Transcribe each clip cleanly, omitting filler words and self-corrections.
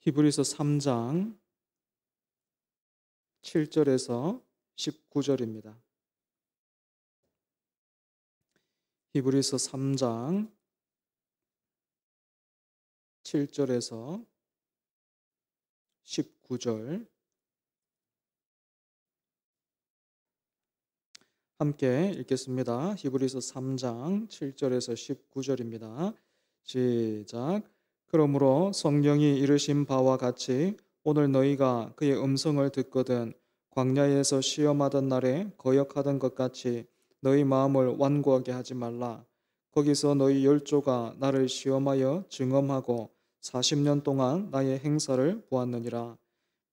히브리서 3장 7절에서 19절입니다. 히브리서 3장 7절에서 19절 함께 읽겠습니다. 히브리서 3장 7절에서 19절입니다. 시작. 그러므로 성령이 이르신 바와 같이 오늘 너희가 그의 음성을 듣거든 광야에서 시험하던 날에 거역하던 것 같이 너희 마음을 완고하게 하지 말라. 거기서 너희 열조가 나를 시험하여 증언하고 40년 동안 나의 행사를 보았느니라.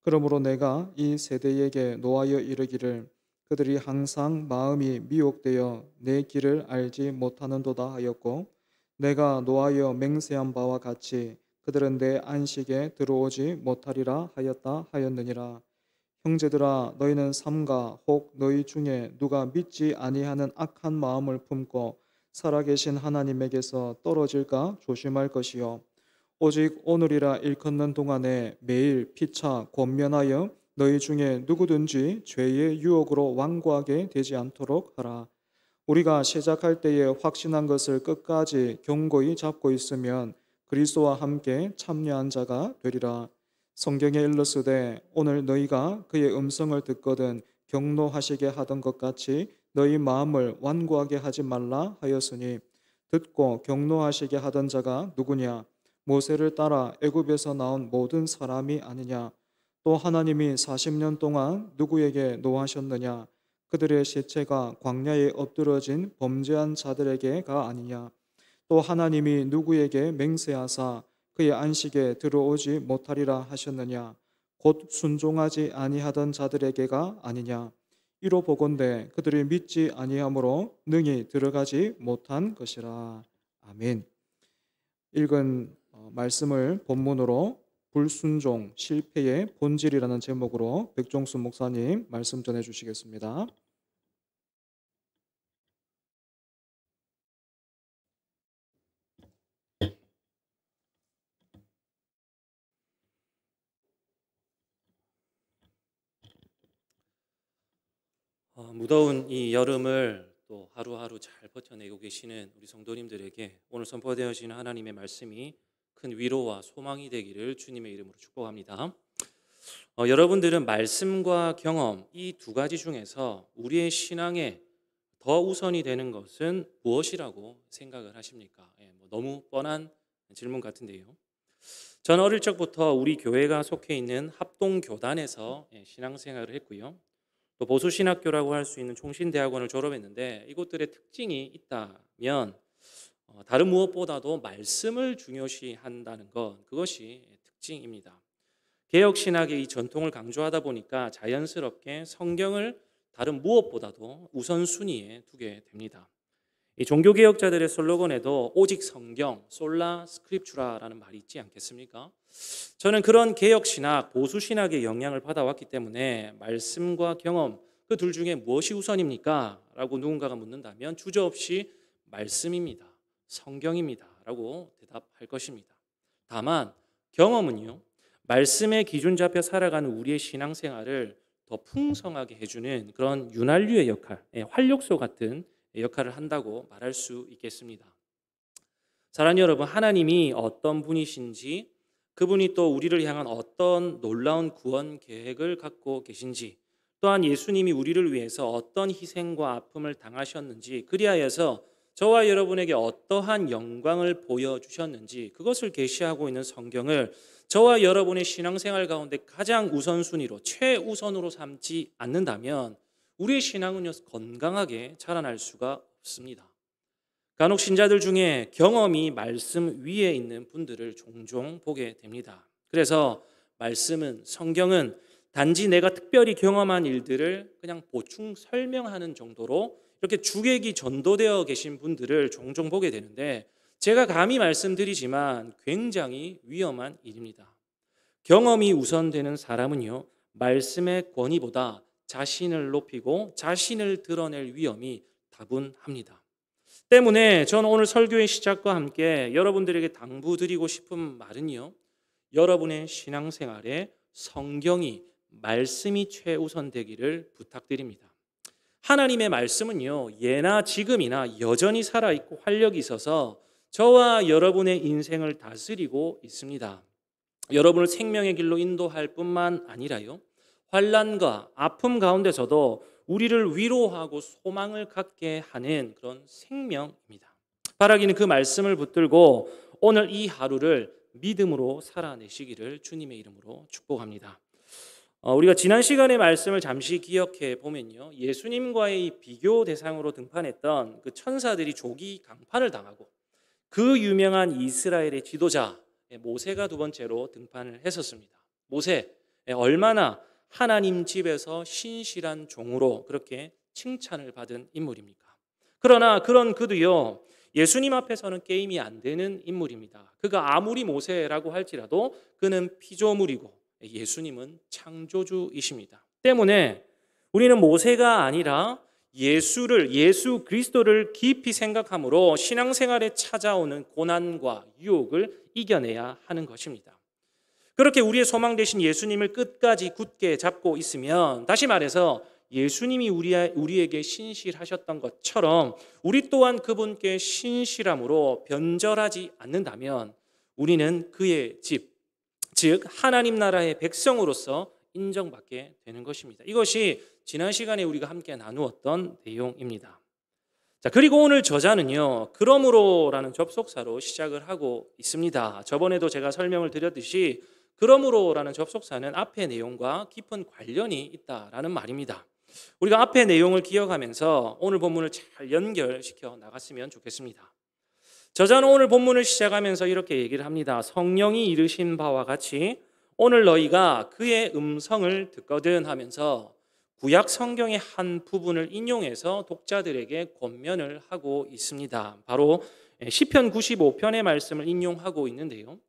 그러므로 내가 이 세대에게 노하여 이르기를 그들이 항상 마음이 미혹되어 내 길을 알지 못하는도다 하였고, 내가 노하여 맹세한 바와 같이 그들은 내 안식에 들어오지 못하리라 하였다 하였느니라. 형제들아, 너희는 삼가 혹 너희 중에 누가 믿지 아니하는 악한 마음을 품고 살아계신 하나님에게서 떨어질까 조심할 것이요, 오직 오늘이라 일컫는 동안에 매일 피차 권면하여 너희 중에 누구든지 죄의 유혹으로 완고하게 되지 않도록 하라. 우리가 시작할 때에 확신한 것을 끝까지 견고히 잡고 있으면 그리스도와 함께 참여한 자가 되리라. 성경에 일렀으되 오늘 너희가 그의 음성을 듣거든 경노하시게 하던 것 같이 너희 마음을 완고하게 하지 말라 하였으니, 듣고 경노하시게 하던 자가 누구냐? 모세를 따라 애굽에서 나온 모든 사람이 아니냐? 또 하나님이 40년 동안 누구에게 노하셨느냐? 그들의 시체가 광야에 엎드러진 범죄한 자들에게가 아니냐? 또 하나님이 누구에게 맹세하사 그의 안식에 들어오지 못하리라 하셨느냐? 곧 순종하지 아니하던 자들에게가 아니냐? 이로 보건대 그들이 믿지 아니함으로 능히 들어가지 못한 것이라. 아멘. 읽은 말씀을 본문으로 불순종 실패의 본질이라는 제목으로 백종수 목사님 말씀 전해 주시겠습니다. 무더운 이 여름을 또 하루하루 잘 버텨내고 계시는 우리 성도님들에게 오늘 선포되어지는 하나님의 말씀이 큰 위로와 소망이 되기를 주님의 이름으로 축복합니다. 여러분들은 말씀과 경험 이 두 가지 중에서 우리의 신앙에 더 우선이 되는 것은 무엇이라고 생각을 하십니까? 너무 뻔한 질문 같은데요. 저는 어릴 적부터 우리 교회가 속해 있는 합동교단에서 신앙생활을 했고요. 또 보수신학교라고 할 수 있는 총신대학원을 졸업했는데, 이곳들의 특징이 있다면 다른 무엇보다도 말씀을 중요시한다는 것, 그것이 특징입니다. 개혁신학의 이 전통을 강조하다 보니까 자연스럽게 성경을 다른 무엇보다도 우선순위에 두게 됩니다. 이 종교개혁자들의 슬로건에도 오직 성경, 솔라 스크립추라라는 말이 있지 않겠습니까? 저는 그런 개혁신학, 보수신학의 영향을 받아왔기 때문에 말씀과 경험, 그 둘 중에 무엇이 우선입니까? 라고 누군가가 묻는다면 주저없이 말씀입니다, 성경입니다 라고 대답할 것입니다. 다만 경험은요, 말씀의 기준 잡혀 살아가는 우리의 신앙생활을 더 풍성하게 해주는 그런 윤활유의 역할, 활력소 같은 역할을 한다고 말할 수 있겠습니다. 사랑하는 여러분, 하나님이 어떤 분이신지, 그분이 또 우리를 향한 어떤 놀라운 구원 계획을 갖고 계신지, 또한 예수님이 우리를 위해서 어떤 희생과 아픔을 당하셨는지, 그리하여서 저와 여러분에게 어떠한 영광을 보여주셨는지, 그것을 계시하고 있는 성경을 저와 여러분의 신앙생활 가운데 가장 우선순위로, 최우선으로 삼지 않는다면 우리의 신앙은요, 건강하게 자라날 수가 없습니다. 간혹 신자들 중에 경험이 말씀 위에 있는 분들을 종종 보게 됩니다. 그래서 말씀은, 성경은 단지 내가 특별히 경험한 일들을 그냥 보충 설명하는 정도로 이렇게 주객이 전도되어 계신 분들을 종종 보게 되는데, 제가 감히 말씀드리지만 굉장히 위험한 일입니다. 경험이 우선되는 사람은요, 말씀의 권위보다 자신을 높이고 자신을 드러낼 위험이 다분합니다. 때문에 저는 오늘 설교의 시작과 함께 여러분들에게 당부드리고 싶은 말은요, 여러분의 신앙생활에 성경이 말씀이 최우선 되기를 부탁드립니다. 하나님의 말씀은요, 예나 지금이나 여전히 살아있고 활력이 있어서 저와 여러분의 인생을 다스리고 있습니다. 여러분을 생명의 길로 인도할 뿐만 아니라요, 환난과 아픔 가운데서도 우리를 위로하고 소망을 갖게 하는 그런 생명입니다. 바라기는 그 말씀을 붙들고 오늘 이 하루를 믿음으로 살아내시기를 주님의 이름으로 축복합니다. 우리가 지난 시간의 말씀을 잠시 기억해 보면요, 예수님과의 이 비교 대상으로 등판했던 그 천사들이 조기 강판을 당하고 그 유명한 이스라엘의 지도자 모세가 두 번째로 등판을 했었습니다. 모세, 얼마나 하나님 집에서 신실한 종으로 그렇게 칭찬을 받은 인물입니까? 그러나 그런 그도요, 예수님 앞에서는 게임이 안 되는 인물입니다. 그가 아무리 모세라고 할지라도 그는 피조물이고 예수님은 창조주이십니다. 때문에 우리는 모세가 아니라 예수 그리스도를 깊이 생각함으로 신앙생활에 찾아오는 고난과 유혹을 이겨내야 하는 것입니다. 그렇게 우리의 소망 되신 예수님을 끝까지 굳게 잡고 있으면, 다시 말해서 예수님이 우리에게 신실하셨던 것처럼 우리 또한 그분께 신실함으로 변절하지 않는다면 우리는 그의 집, 즉 하나님 나라의 백성으로서 인정받게 되는 것입니다. 이것이 지난 시간에 우리가 함께 나누었던 내용입니다. 자, 그리고 오늘 저자는요, 그러므로라는 접속사로 시작을 하고 있습니다. 저번에도 제가 설명을 드렸듯이 그러므로라는 접속사는 앞의 내용과 깊은 관련이 있다라는 말입니다. 우리가 앞의 내용을 기억하면서 오늘 본문을 잘 연결시켜 나갔으면 좋겠습니다. 저자는 오늘 본문을 시작하면서 이렇게 얘기를 합니다. 성령이 이르신 바와 같이 오늘 너희가 그의 음성을 듣거든 하면서 구약 성경의 한 부분을 인용해서 독자들에게 권면을 하고 있습니다. 바로 시편 95편의 말씀을 인용하고 있는데요,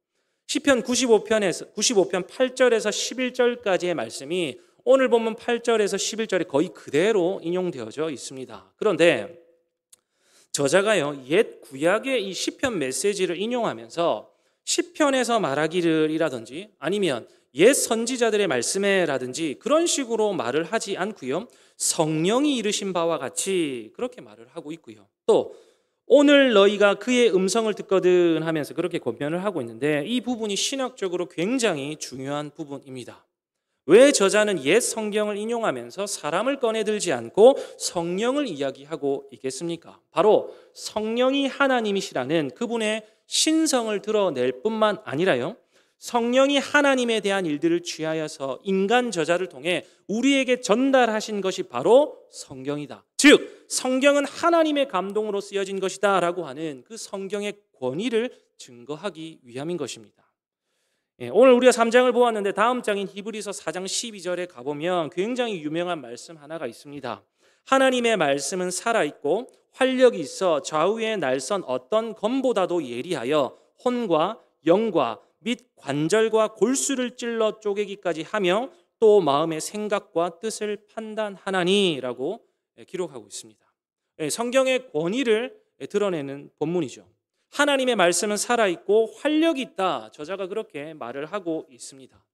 시편 95편 8절에서 11절까지의 말씀이 오늘 본문 8절에서 11절에 거의 그대로 인용되어져 있습니다. 그런데 저자가요, 옛 구약의 이 시편 메시지를 인용하면서 시편에서 말하기를이라든지 아니면 옛 선지자들의 말씀에라든지 그런 식으로 말을 하지 않고요, 성령이 이르신 바와 같이 그렇게 말을 하고 있고요, 또 오늘 너희가 그의 음성을 듣거든 하면서 그렇게 권면을 하고 있는데, 이 부분이 신학적으로 굉장히 중요한 부분입니다. 왜 저자는 옛 성경을 인용하면서 사람을 꺼내들지 않고 성령을 이야기하고 있겠습니까? 바로 성령이 하나님이시라는 그분의 신성을 드러낼 뿐만 아니라요, 성령이 하나님에 대한 일들을 취하여서 인간 저자를 통해 우리에게 전달하신 것이 바로 성경이다. 즉 성경은 하나님의 감동으로 쓰여진 것이다 라고 하는 그 성경의 권위를 증거하기 위함인 것입니다. 오늘 우리가 3장을 보았는데 다음 장인 히브리서 4장 12절에 가보면 굉장히 유명한 말씀 하나가 있습니다. 하나님의 말씀은 살아있고 활력이 있어 좌우의 날선 어떤 검보다도 예리하여 혼과 영과 및 관절과 골수를 찔러 쪼개기까지 하며 또 마음의 생각과 뜻을 판단하나니라고 기록하고 있습니다. 성경의 권위를 드러내는 본문이죠. 하나님의 말씀은 살아있고 활력이 있다, 저자가 그렇게 말을 하고 있습니다.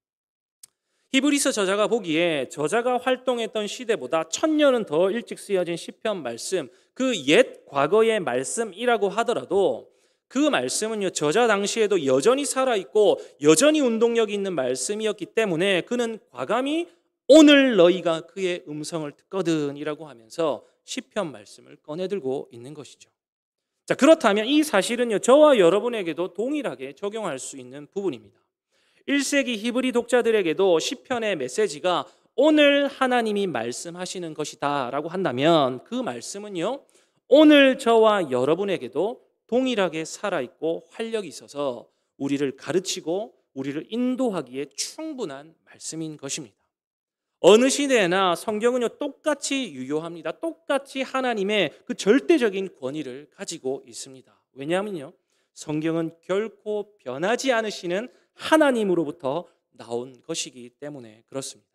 히브리서 저자가 보기에 저자가 활동했던 시대보다 1000년은 더 일찍 쓰여진 시편 말씀, 그 옛 과거의 말씀이라고 하더라도 그 말씀은요, 저자 당시에도 여전히 살아있고 여전히 운동력이 있는 말씀이었기 때문에 그는 과감히 오늘 너희가 그의 음성을 듣거든 이라고 하면서 시편 말씀을 꺼내들고 있는 것이죠. 자, 그렇다면 이 사실은요, 저와 여러분에게도 동일하게 적용할 수 있는 부분입니다. 1세기 히브리 독자들에게도 시편의 메시지가 오늘 하나님이 말씀하시는 것이다 라고 한다면 그 말씀은요, 오늘 저와 여러분에게도 동일하게 살아있고 활력이 있어서 우리를 가르치고 우리를 인도하기에 충분한 말씀인 것입니다. 어느 시대나 성경은요, 똑같이 유효합니다. 똑같이 하나님의 그 절대적인 권위를 가지고 있습니다. 왜냐하면요, 성경은 결코 변하지 않으시는 하나님으로부터 나온 것이기 때문에 그렇습니다.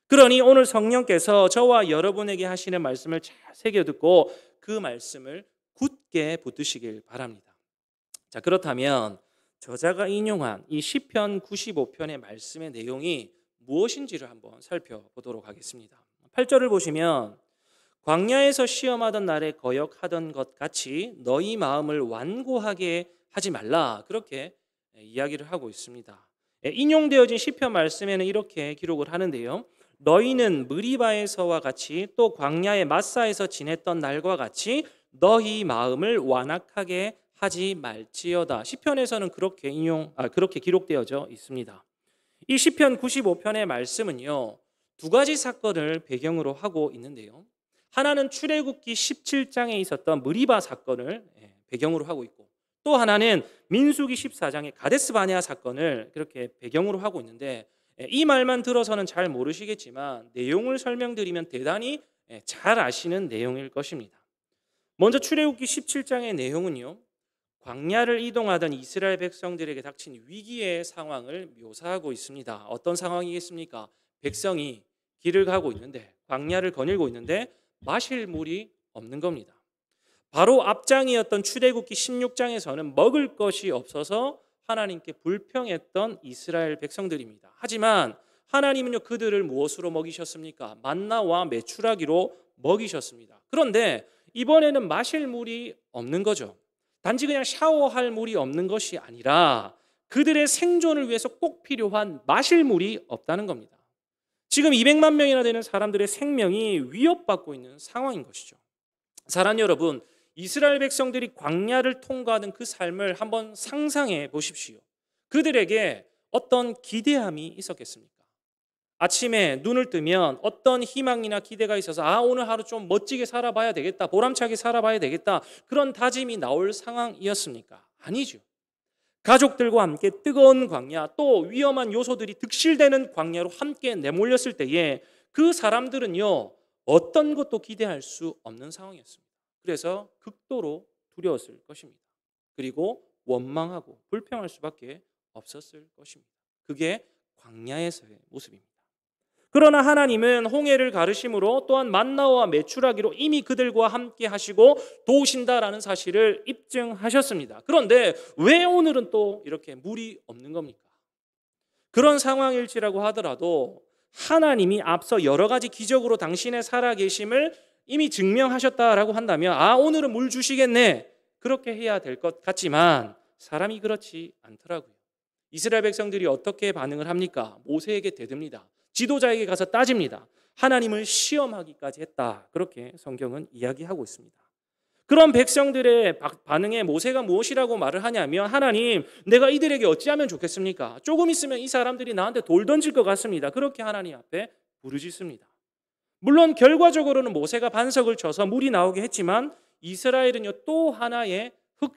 그러니 오늘 성령께서 저와 여러분에게 하시는 말씀을 잘 새겨듣고 그 말씀을 굳게 붙드시길 바랍니다. 자, 그렇다면 저자가 인용한 이 시편 95편의 말씀의 내용이 무엇인지를 한번 살펴보도록 하겠습니다. 8절을 보시면 광야에서 시험하던 날에 거역하던 것 같이 너희 마음을 완고하게 하지 말라, 그렇게 이야기를 하고 있습니다. 인용되어진 시편 말씀에는 이렇게 기록을 하는데요. 너희는 느리바에서와 같이 또 광야의 마사에서 지냈던 날과 같이 너희 마음을 완악하게 하지 말지어다. 시편에서는 그렇게 기록되어져 있습니다. 이 시편 95편의 말씀은요, 두 가지 사건을 배경으로 하고 있는데요. 하나는 출애굽기 17장에 있었던 느리바 사건을 배경으로 하고 있고, 또 하나는 민수기 14장의 가데스 바네아 사건을 그렇게 배경으로 하고 있는데, 이 말만 들어서는 잘 모르시겠지만 내용을 설명드리면 대단히 잘 아시는 내용일 것입니다. 먼저 출애굽기 17장의 내용은요, 광야를 이동하던 이스라엘 백성들에게 닥친 위기의 상황을 묘사하고 있습니다. 어떤 상황이겠습니까? 백성이 길을 가고 있는데, 광야를 거닐고 있는데 마실 물이 없는 겁니다. 바로 앞장이었던 출애굽기 16장에서는 먹을 것이 없어서 하나님께 불평했던 이스라엘 백성들입니다. 하지만 하나님은요, 그들을 무엇으로 먹이셨습니까? 만나와 메추라기로 먹이셨습니다. 그런데 이번에는 마실 물이 없는 거죠. 단지 그냥 샤워할 물이 없는 것이 아니라 그들의 생존을 위해서 꼭 필요한 마실 물이 없다는 겁니다. 지금 200만 명이나 되는 사람들의 생명이 위협받고 있는 상황인 것이죠. 사랑하는 여러분, 이스라엘 백성들이 광야를 통과하는 그 삶을 한번 상상해 보십시오. 그들에게 어떤 기대함이 있었겠습니까? 아침에 눈을 뜨면 어떤 희망이나 기대가 있어서 오늘 하루 좀 멋지게 살아봐야 되겠다, 보람차게 살아봐야 되겠다, 그런 다짐이 나올 상황이었습니까? 아니죠. 가족들과 함께 뜨거운 광야, 또 위험한 요소들이 득실되는 광야로 함께 내몰렸을 때에 그 사람들은요, 어떤 것도 기대할 수 없는 상황이었습니다. 그래서 극도로 두려웠을 것입니다. 그리고 원망하고 불평할 수밖에 없었을 것입니다. 그게 광야에서의 모습입니다. 그러나 하나님은 홍해를 가르심으로 또한 만나와 메추라기로 이미 그들과 함께 하시고 도우신다라는 사실을 입증하셨습니다. 그런데 왜 오늘은 또 이렇게 물이 없는 겁니까? 그런 상황일지라고 하더라도 하나님이 앞서 여러 가지 기적으로 당신의 살아계심을 이미 증명하셨다라고 한다면 오늘은 물 주시겠네, 그렇게 해야 될 것 같지만 사람이 그렇지 않더라고요. 이스라엘 백성들이 어떻게 반응을 합니까? 모세에게 대듭니다. 지도자에게 가서 따집니다. 하나님을 시험하기까지 했다, 그렇게 성경은 이야기하고 있습니다. 그런 백성들의 반응에 모세가 무엇이라고 말을 하냐면, 하나님, 내가 이들에게 어찌하면 좋겠습니까? 조금 있으면 이 사람들이 나한테 돌 던질 것 같습니다. 그렇게 하나님 앞에 부르짖습니다. 물론 결과적으로는 모세가 반석을 쳐서 물이 나오게 했지만 이스라엘은요, 또 하나의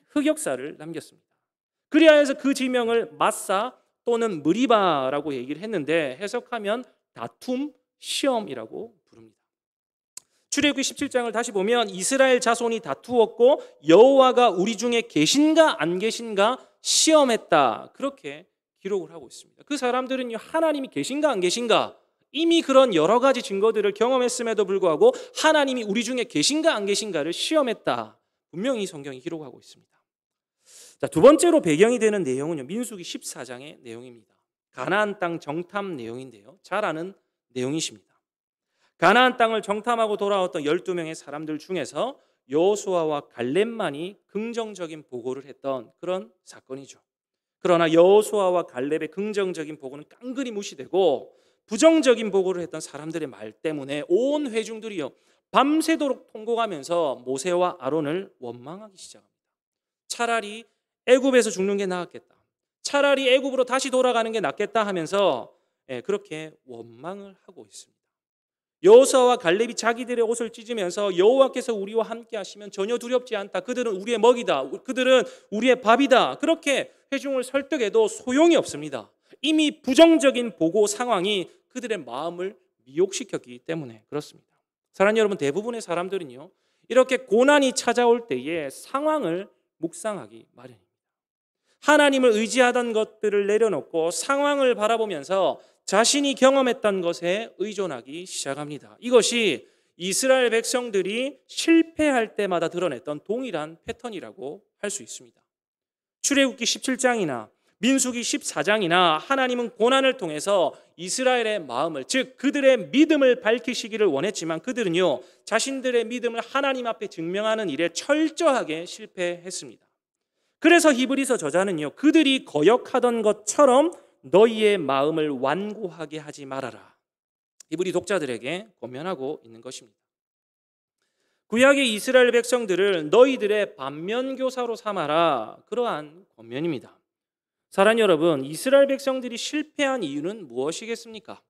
흑역사를 남겼습니다. 그리하여 해서 그 지명을 마사 또는 느리바라고 얘기를 했는데, 해석하면 다툼, 시험이라고 부릅니다. 출애굽기 17장을 다시 보면 이스라엘 자손이 다투었고 여호와가 우리 중에 계신가 안 계신가 시험했다, 그렇게 기록을 하고 있습니다. 그 사람들은요, 하나님이 계신가 안 계신가 이미 그런 여러 가지 증거들을 경험했음에도 불구하고 하나님이 우리 중에 계신가 안 계신가를 시험했다, 분명히 성경이 기록하고 있습니다. 자, 두 번째로 배경이 되는 내용은요, 민수기 14장의 내용입니다. 가나안 땅 정탐 내용인데요, 잘 아는 내용이십니다. 가나안 땅을 정탐하고 돌아왔던 12명의 사람들 중에서 여호수아와 갈렙만이 긍정적인 보고를 했던 그런 사건이죠. 그러나 여호수아와 갈렙의 긍정적인 보고는 깡그리 무시되고 부정적인 보고를 했던 사람들의 말 때문에 온 회중들이요, 밤새도록 통곡하면서 모세와 아론을 원망하기 시작합니다. 차라리 애굽에서 죽는 게 나았겠다, 차라리 애굽으로 다시 돌아가는 게 낫겠다 하면서 그렇게 원망을 하고 있습니다. 여호수아와 갈렙이 자기들의 옷을 찢으면서 여호와께서 우리와 함께 하시면 전혀 두렵지 않다, 그들은 우리의 먹이다, 그들은 우리의 밥이다, 그렇게 회중을 설득해도 소용이 없습니다. 이미 부정적인 보고 상황이 그들의 마음을 미혹시켰기 때문에 그렇습니다. 사랑하는 여러분, 대부분의 사람들은요, 이렇게 고난이 찾아올 때에 상황을 묵상하기 마련입니다. 하나님을 의지하던 것들을 내려놓고 상황을 바라보면서 자신이 경험했던 것에 의존하기 시작합니다. 이것이 이스라엘 백성들이 실패할 때마다 드러냈던 동일한 패턴이라고 할 수 있습니다. 출애굽기 17장이나 민수기 14장이나 하나님은 고난을 통해서 이스라엘의 마음을, 즉 그들의 믿음을 밝히시기를 원했지만 그들은요, 자신들의 믿음을 하나님 앞에 증명하는 일에 철저하게 실패했습니다. 그래서 히브리서 저자는요, 그들이 거역하던 것처럼 너희의 마음을 완고하게 하지 말아라, 히브리 독자들에게 권면하고 있는 것입니다. 구약의 이스라엘 백성들을 너희들의 반면교사로 삼아라, 그러한 권면입니다. 사랑하는 여러분, 이스라엘 백성들이 실패한 이유는 무엇이겠습니까?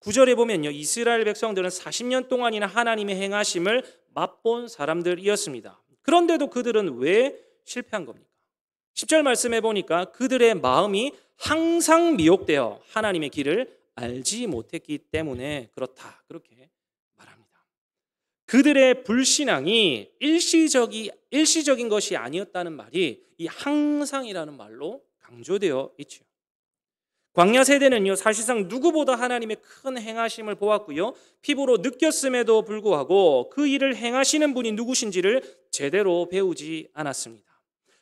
9절에 보면요, 이스라엘 백성들은 40년 동안이나 하나님의 행하심을 맛본 사람들이었습니다. 그런데도 그들은 왜 실패한 겁니까? 10절 말씀해 보니까 그들의 마음이 항상 미혹되어 하나님의 길을 알지 못했기 때문에 그렇다, 그렇게 말합니다. 그들의 불신앙이 일시적인 것이 아니었다는 말이 이 항상이라는 말로 강조되어 있죠. 광야 세대는요, 사실상 누구보다 하나님의 큰 행하심을 보았고요, 피부로 느꼈음에도 불구하고 그 일을 행하시는 분이 누구신지를 제대로 배우지 않았습니다.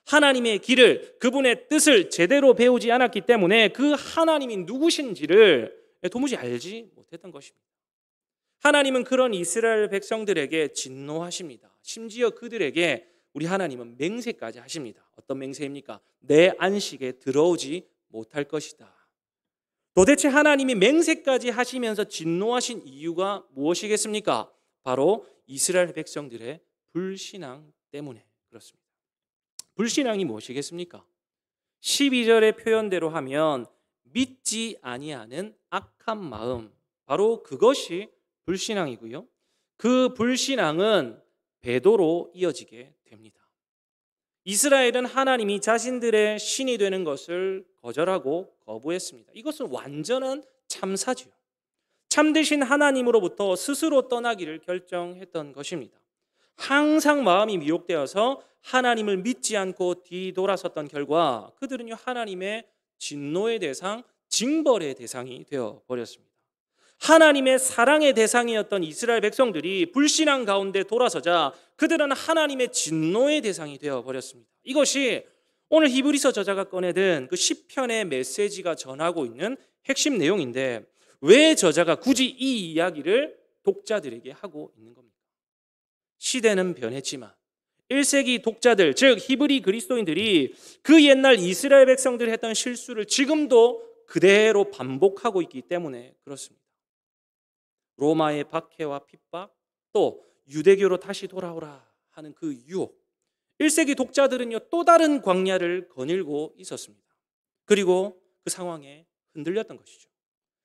하나님의 길을, 그분의 뜻을 제대로 배우지 않았기 때문에 그 하나님이 누구신지를 도무지 알지 못했던 것입니다. 하나님은 그런 이스라엘 백성들에게 진노하십니다. 심지어 그들에게 우리 하나님은 맹세까지 하십니다. 어떤 맹세입니까? 내 안식에 들어오지 못할 것이다. 도대체 하나님이 맹세까지 하시면서 진노하신 이유가 무엇이겠습니까? 바로 이스라엘 백성들의 불신앙 때문에 그렇습니다. 불신앙이 무엇이겠습니까? 12절의 표현대로 하면 믿지 아니하는 악한 마음, 바로 그것이 불신앙이고요, 그 불신앙은 배도로 이어지게 됩니다. 이스라엘은 하나님이 자신들의 신이 되는 것을 거절하고 거부했습니다. 이것은 완전한 참사지요. 참되신 하나님으로부터 스스로 떠나기를 결정했던 것입니다. 항상 마음이 미혹되어서 하나님을 믿지 않고 뒤돌아섰던 결과 그들은요, 하나님의 진노의 대상, 징벌의 대상이 되어버렸습니다. 하나님의 사랑의 대상이었던 이스라엘 백성들이 불신앙 가운데 돌아서자 그들은 하나님의 진노의 대상이 되어버렸습니다. 이것이 오늘 히브리서 저자가 꺼내든 그 시편의 메시지가 전하고 있는 핵심 내용인데, 왜 저자가 굳이 이 이야기를 독자들에게 하고 있는 겁니까? 시대는 변했지만 1세기 독자들, 즉 히브리 그리스도인들이 그 옛날 이스라엘 백성들이 했던 실수를 지금도 그대로 반복하고 있기 때문에 그렇습니다. 로마의 박해와 핍박, 또 유대교로 다시 돌아오라 하는 그 유혹, 1세기 독자들은요, 또 다른 광야를 거닐고 있었습니다. 그리고 그 상황에 흔들렸던 것이죠.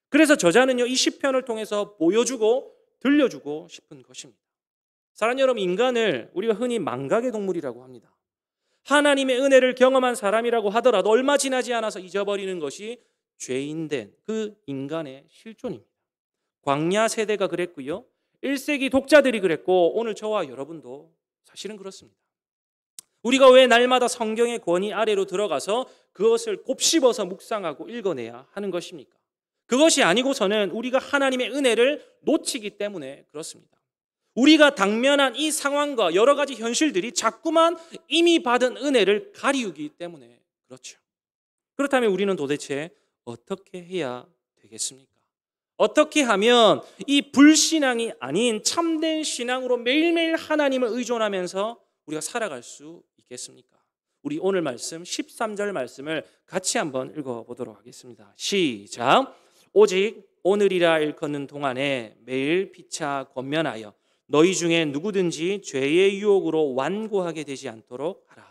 그래서 저자는요, 이 시편을 통해서 보여주고 들려주고 싶은 것입니다. 사랑하는 여러분, 인간을 우리가 흔히 망각의 동물이라고 합니다. 하나님의 은혜를 경험한 사람이라고 하더라도 얼마 지나지 않아서 잊어버리는 것이 죄인된 그 인간의 실존입니다. 광야 세대가 그랬고요, 1세기 독자들이 그랬고, 오늘 저와 여러분도 사실은 그렇습니다. 우리가 왜 날마다 성경의 권위 아래로 들어가서 그것을 곱씹어서 묵상하고 읽어내야 하는 것입니까? 그것이 아니고서는 우리가 하나님의 은혜를 놓치기 때문에 그렇습니다. 우리가 당면한 이 상황과 여러 가지 현실들이 자꾸만 이미 받은 은혜를 가리우기 때문에 그렇죠. 그렇다면 우리는 도대체 어떻게 해야 되겠습니까? 어떻게 하면 이 불신앙이 아닌 참된 신앙으로 매일매일 하나님을 의존하면서 우리가 살아갈 수 있겠습니까? 우리 오늘 말씀 13절 말씀을 같이 한번 읽어보도록 하겠습니다. 시작. 오직 오늘이라 일컫는 동안에 매일 피차 권면하여 너희 중에 누구든지 죄의 유혹으로 완고하게 되지 않도록 하라.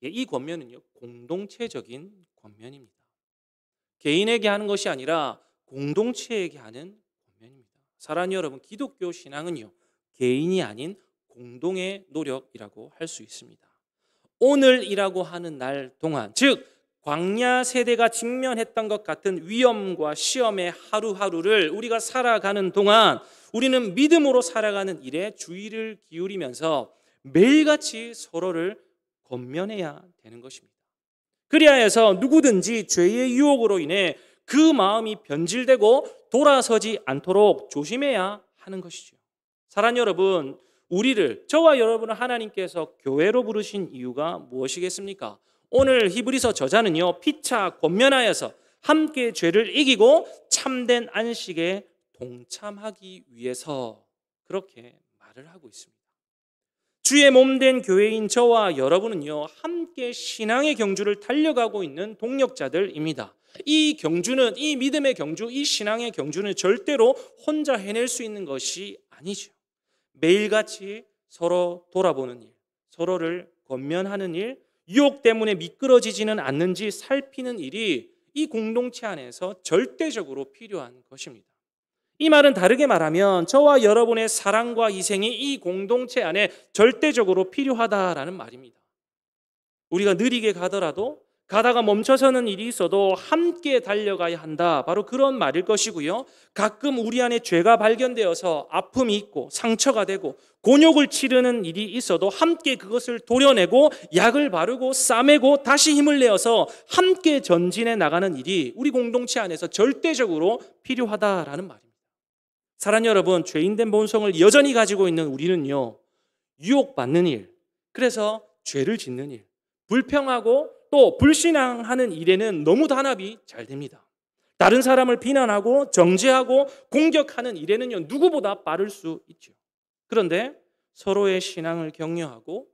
이 권면은요, 공동체적인 권면입니다. 개인에게 하는 것이 아니라 공동체에게 하는 권면입니다. 사랑하는 여러분, 기독교 신앙은요, 개인이 아닌 공동의 노력이라고 할 수 있습니다. 오늘이라고 하는 날 동안, 즉 광야 세대가 직면했던 것 같은 위험과 시험의 하루하루를 우리가 살아가는 동안 우리는 믿음으로 살아가는 일에 주의를 기울이면서 매일같이 서로를 권면해야 되는 것입니다. 그리하여 해서 누구든지 죄의 유혹으로 인해 그 마음이 변질되고 돌아서지 않도록 조심해야 하는 것이죠. 사랑하는 여러분, 우리를, 저와 여러분을 하나님께서 교회로 부르신 이유가 무엇이겠습니까? 오늘 히브리서 저자는요, 피차 권면하여서 함께 죄를 이기고 참된 안식에 동참하기 위해서 그렇게 말을 하고 있습니다. 주의 몸된 교회인 저와 여러분은요, 함께 신앙의 경주를 달려가고 있는 동력자들입니다. 이 경주는, 이 믿음의 경주, 이 신앙의 경주는 절대로 혼자 해낼 수 있는 것이 아니죠. 매일같이 서로 돌아보는 일, 서로를 권면하는 일, 유혹 때문에 미끄러지지는 않는지 살피는 일이 이 공동체 안에서 절대적으로 필요한 것입니다. 이 말은 다르게 말하면 저와 여러분의 사랑과 희생이 이 공동체 안에 절대적으로 필요하다라는 말입니다. 우리가 느리게 가더라도, 가다가 멈춰서는 일이 있어도 함께 달려가야 한다, 바로 그런 말일 것이고요. 가끔 우리 안에 죄가 발견되어서 아픔이 있고 상처가 되고 곤욕을 치르는 일이 있어도 함께 그것을 도려내고 약을 바르고 싸매고 다시 힘을 내어서 함께 전진해 나가는 일이 우리 공동체 안에서 절대적으로 필요하다라는 말입니다. 사랑하는 여러분, 죄인된 본성을 여전히 가지고 있는 우리는요, 유혹받는 일, 그래서 죄를 짓는 일, 불평하고 또 불신앙하는 일에는 너무 단합이 잘 됩니다. 다른 사람을 비난하고 정죄하고 공격하는 일에는요, 누구보다 빠를 수 있죠. 그런데 서로의 신앙을 격려하고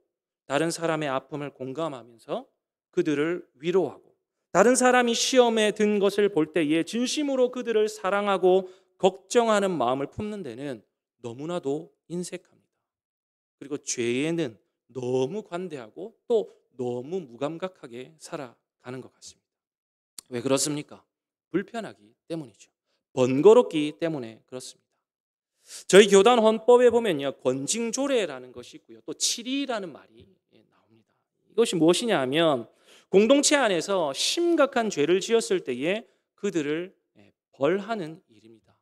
다른 사람의 아픔을 공감하면서 그들을 위로하고 다른 사람이 시험에 든 것을 볼 때에 진심으로 그들을 사랑하고 걱정하는 마음을 품는 데는 너무나도 인색합니다. 그리고 죄에는 너무 관대하고 또 너무 무감각하게 살아가는 것 같습니다. 왜 그렇습니까? 불편하기 때문이죠. 번거롭기 때문에 그렇습니다. 저희 교단 헌법에 보면요, 권징조례라는 것이 있고요, 또 칠의라는 말이 나옵니다. 이것이 무엇이냐 하면 공동체 안에서 심각한 죄를 지었을 때에 그들을 벌하는 일입니다.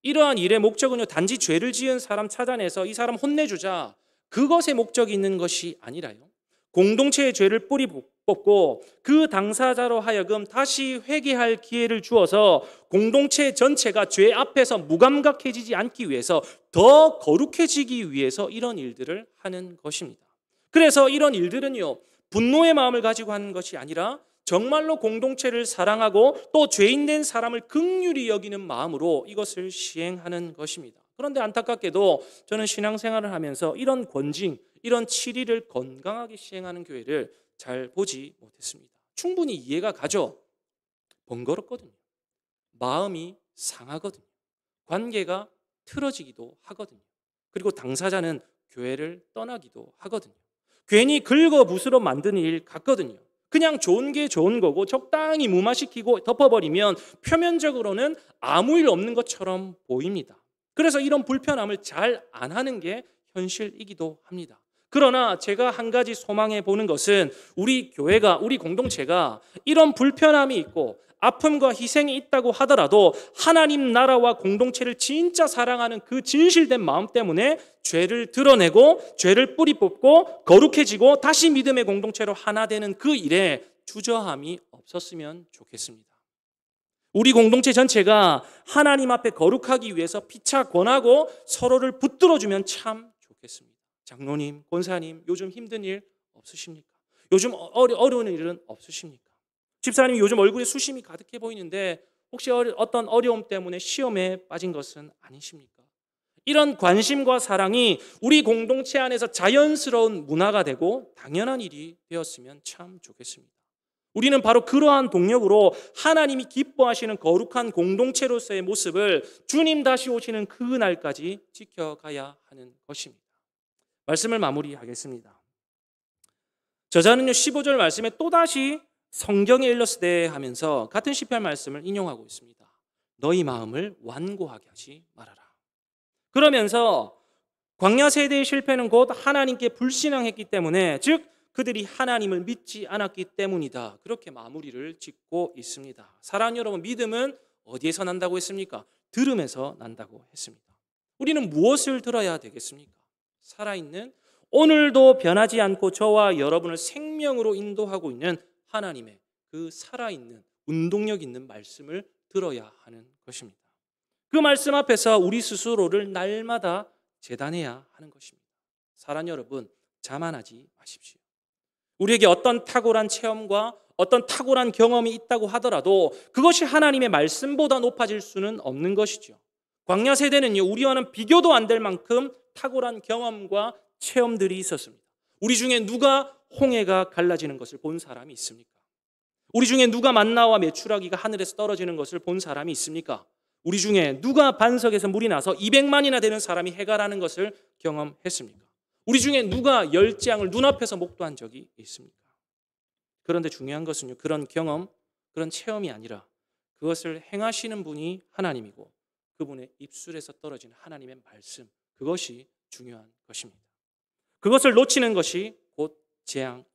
이러한 일의 목적은요, 단지 죄를 지은 사람 찾아내서 이 사람 혼내주자, 그것에 목적이 있는 것이 아니라요, 공동체의 죄를 뿌리 뽑고 그 당사자로 하여금 다시 회개할 기회를 주어서 공동체 전체가 죄 앞에서 무감각해지지 않기 위해서, 더 거룩해지기 위해서 이런 일들을 하는 것입니다. 그래서 이런 일들은요, 분노의 마음을 가지고 하는 것이 아니라 정말로 공동체를 사랑하고 또 죄인된 사람을 긍휼히 여기는 마음으로 이것을 시행하는 것입니다. 그런데 안타깝게도 저는 신앙생활을 하면서 이런 권징, 이런 칠의를 건강하게 시행하는 교회를 잘 보지 못했습니다. 충분히 이해가 가죠. 번거롭거든요. 마음이 상하거든요. 관계가 틀어지기도 하거든요. 그리고 당사자는 교회를 떠나기도 하거든요. 괜히 긁어부스러 만드는 일 같거든요. 그냥 좋은 게 좋은 거고 적당히 무마시키고 덮어버리면 표면적으로는 아무 일 없는 것처럼 보입니다. 그래서 이런 불편함을 잘 안 하는 게 현실이기도 합니다. 그러나 제가 한 가지 소망해 보는 것은 우리 교회가, 우리 공동체가 이런 불편함이 있고 아픔과 희생이 있다고 하더라도 하나님 나라와 공동체를 진짜 사랑하는 그 진실된 마음 때문에 죄를 드러내고 죄를 뿌리 뽑고 거룩해지고 다시 믿음의 공동체로 하나 되는 그 일에 주저함이 없었으면 좋겠습니다. 우리 공동체 전체가 하나님 앞에 거룩하기 위해서 피차 권하고 서로를 붙들어주면 참 좋겠습니다. 장로님, 권사님, 요즘 힘든 일 없으십니까? 요즘 어려운 일은 없으십니까? 집사님, 요즘 얼굴에 수심이 가득해 보이는데 혹시 어떤 어려움 때문에 시험에 빠진 것은 아니십니까? 이런 관심과 사랑이 우리 공동체 안에서 자연스러운 문화가 되고 당연한 일이 되었으면 참 좋겠습니다. 우리는 바로 그러한 동력으로 하나님이 기뻐하시는 거룩한 공동체로서의 모습을 주님 다시 오시는 그 날까지 지켜가야 하는 것입니다. 말씀을 마무리하겠습니다. 저자는요, 15절 말씀에 또다시 성경에 일렀으되 하면서 같은 시편 말씀을 인용하고 있습니다. 너희 마음을 완고하게 하지 말아라. 그러면서 광야 세대의 실패는 곧 하나님께 불신앙했기 때문에, 즉 그들이 하나님을 믿지 않았기 때문이다, 그렇게 마무리를 짓고 있습니다. 사랑하는 여러분, 믿음은 어디에서 난다고 했습니까? 들음에서 난다고 했습니다. 우리는 무엇을 들어야 되겠습니까? 살아있는, 오늘도 변하지 않고 저와 여러분을 생명으로 인도하고 있는 하나님의 그 살아있는 운동력 있는 말씀을 들어야 하는 것입니다. 그 말씀 앞에서 우리 스스로를 날마다 재단해야 하는 것입니다. 사랑 여러분, 자만하지 마십시오. 우리에게 어떤 탁월한 체험과 어떤 탁월한 경험이 있다고 하더라도 그것이 하나님의 말씀보다 높아질 수는 없는 것이죠. 광야 세대는요, 우리와는 비교도 안 될 만큼 탁월한 경험과 체험들이 있었습니다. 우리 중에 누가 홍해가 갈라지는 것을 본 사람이 있습니까? 우리 중에 누가 만나와 메추라기가 하늘에서 떨어지는 것을 본 사람이 있습니까? 우리 중에 누가 반석에서 물이 나서 200만이나 되는 사람이 해갈하는 것을 경험했습니까? 우리 중에 누가 열재앙을 눈앞에서 목도한 적이 있습니까? 그런데 중요한 것은요, 그런 경험, 그런 체험이 아니라 그것을 행하시는 분이 하나님이고 그분의 입술에서 떨어지는 하나님의 말씀, 그것이 중요한 것입니다. 그것을 놓치는 것이 곧 재앙입니다.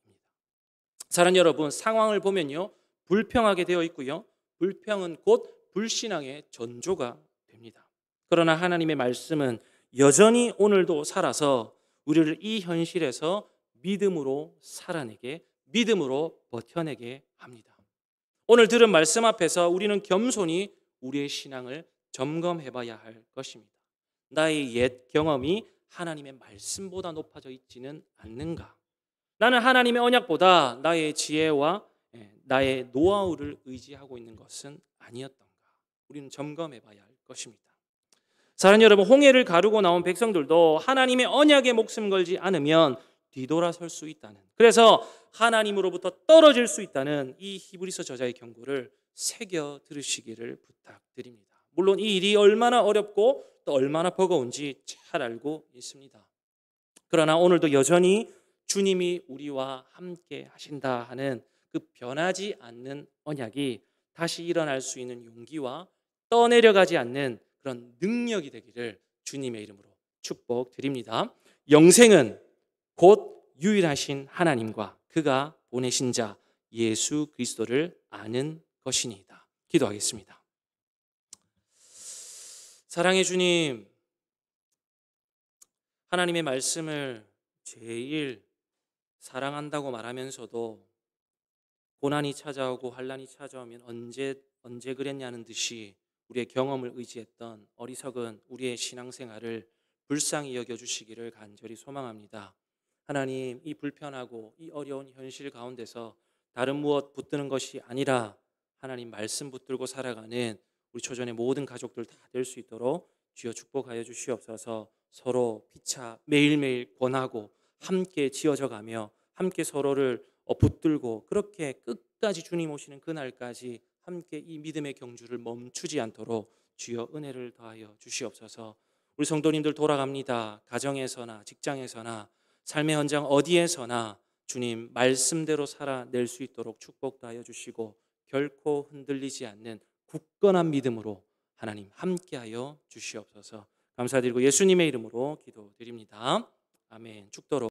사랑 여러분, 상황을 보면요, 불평하게 되어 있고요, 불평은 곧 불신앙의 전조가 됩니다. 그러나 하나님의 말씀은 여전히 오늘도 살아서 우리를 이 현실에서 믿음으로 살아내게, 믿음으로 버텨내게 합니다. 오늘 들은 말씀 앞에서 우리는 겸손히 우리의 신앙을 점검해 봐야 할 것입니다. 나의 옛 경험이 하나님의 말씀보다 높아져 있지는 않는가? 나는 하나님의 언약보다 나의 지혜와 나의 노하우를 의지하고 있는 것은 아니었던가? 우리는 점검해 봐야 할 것입니다. 사랑하는 여러분, 홍해를 가르고 나온 백성들도 하나님의 언약에 목숨 걸지 않으면 뒤돌아설 수 있다는, 그래서 하나님으로부터 떨어질 수 있다는 이 히브리서 저자의 경고를 새겨 들으시기를 부탁드립니다. 물론 이 일이 얼마나 어렵고 또 얼마나 버거운지 잘 알고 있습니다. 그러나 오늘도 여전히 주님이 우리와 함께 하신다 하는 그 변하지 않는 언약이 다시 일어날 수 있는 용기와 떠내려가지 않는 그런 능력이 되기를 주님의 이름으로 축복드립니다. 영생은 곧 유일하신 하나님과 그가 보내신 자 예수 그리스도를 아는 것이니이다. 기도하겠습니다. 사랑의 주님, 하나님의 말씀을 제일 사랑한다고 말하면서도 고난이 찾아오고 환난이 찾아오면 언제 그랬냐는 듯이 우리의 경험을 의지했던 어리석은 우리의 신앙생활을 불쌍히 여겨주시기를 간절히 소망합니다. 하나님, 이 불편하고 이 어려운 현실 가운데서 다른 무엇 붙드는 것이 아니라 하나님 말씀 붙들고 살아가는 우리 초전의 모든 가족들 다 될 수 있도록 주여 축복하여 주시옵소서. 서로 피차 매일매일 권하고 함께 지어져 가며 함께 서로를 붙들고 그렇게 끝까지 주님 오시는 그날까지 함께 이 믿음의 경주를 멈추지 않도록 주여 은혜를 더하여 주시옵소서. 우리 성도님들 돌아갑니다. 가정에서나 직장에서나 삶의 현장 어디에서나 주님 말씀대로 살아낼 수 있도록 축복도 하여 주시고 결코 흔들리지 않는 굳건한 믿음으로 하나님 함께하여 주시옵소서. 감사드리고 예수님의 이름으로 기도드립니다. 아멘. 죽도록